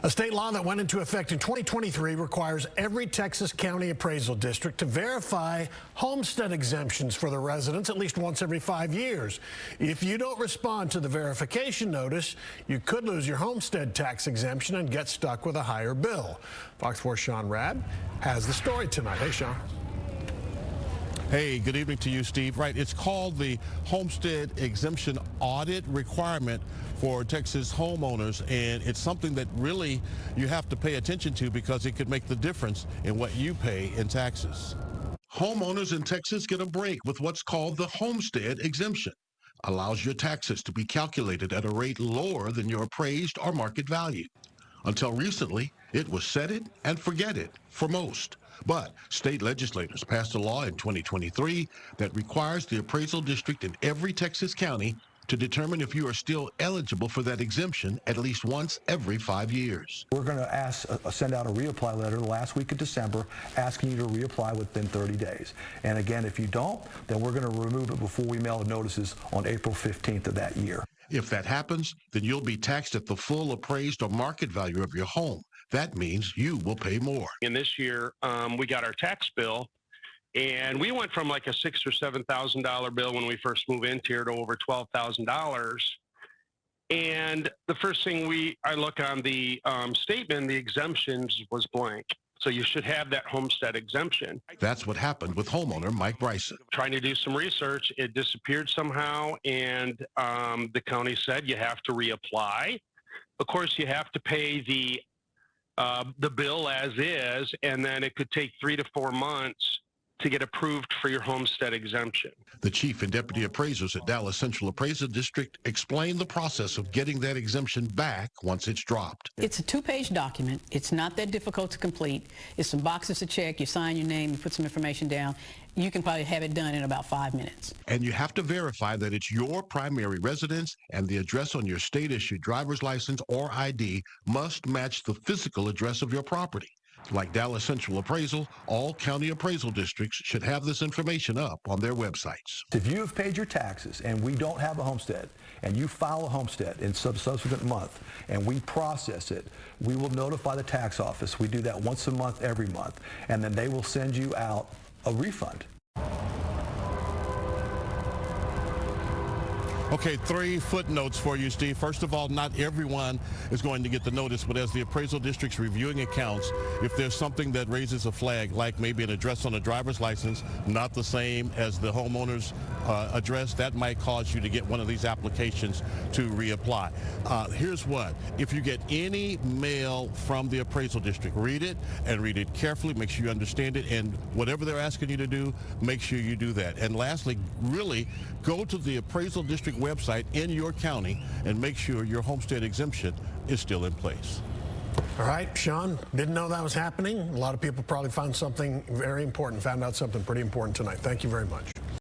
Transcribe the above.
A state law that went into effect in 2023 requires every Texas county appraisal district to verify homestead exemptions for their residents at least once every 5 years. If you don't respond to the verification notice, you could lose your homestead tax exemption and get stuck with a higher bill. Fox 4's Sean Rad has the story tonight. Hey, Sean. Hey, good evening to you, Steve. Right, it's called the homestead exemption audit requirement for Texas homeowners, and it's something that really you have to pay attention to because it could make the difference in what you pay in taxes. Homeowners in Texas get a break with what's called the homestead exemption. Allows your taxes to be calculated at a rate lower than your appraised or market value. Until recently, it was set it and forget it for most. But state legislators passed a law in 2023 that requires the appraisal district in every Texas county to determine if you are still eligible for that exemption at least once every 5 years. We're going to send out a reapply letter the last week of December asking you to reapply within 30 days. And again, if you don't, then we're going to remove it before we mail the notices on April 15th of that year. If that happens, then you'll be taxed at the full appraised or market value of your home. That means you will pay more. And this year, we got our tax bill, and we went from like a $6,000 or $7,000 bill when we first moved into here to over $12,000. And the first thing I look on the statement, the exemptions was blank. So you should have that homestead exemption. That's what happened with homeowner Mike Bryson. Trying to do some research, it disappeared somehow, and the county said you have to reapply. Of course, you have to pay the bill as is, and then it could take 3 to 4 months to get approved for your homestead exemption. The chief and deputy appraisers at Dallas Central Appraisal District explained the process of getting that exemption back once it's dropped. It's a 2-page document. It's not that difficult to complete. It's some boxes to check. You sign your name, you put some information down. You can probably have it done in about 5 minutes. And you have to verify that it's your primary residence, and the address on your state-issued driver's license or ID must match the physical address of your property. Like Dallas Central Appraisal, all county appraisal districts should have this information up on their websites. If you have paid your taxes and we don't have a homestead, and you file a homestead in subsequent month, and we process it, we will notify the tax office. We do that once a month, every month, and then they will send you out a refund. Okay, 3 footnotes for you, Steve. First of all, not everyone is going to get the notice, but as the appraisal district's reviewing accounts, if there's something that raises a flag, like maybe an address on a driver's license, not the same as the homeowner's address, that might cause you to get one of these applications to reapply. Here's what. If you get any mail from the appraisal district, read it and read it carefully, make sure you understand it, and whatever they're asking you to do, make sure you do that. And lastly, really go to the appraisal district website in your county and make sure your homestead exemption is still in place. All right, Sean, didn't know that was happening. A lot of people probably found something very important, found out something pretty important tonight. Thank you very much.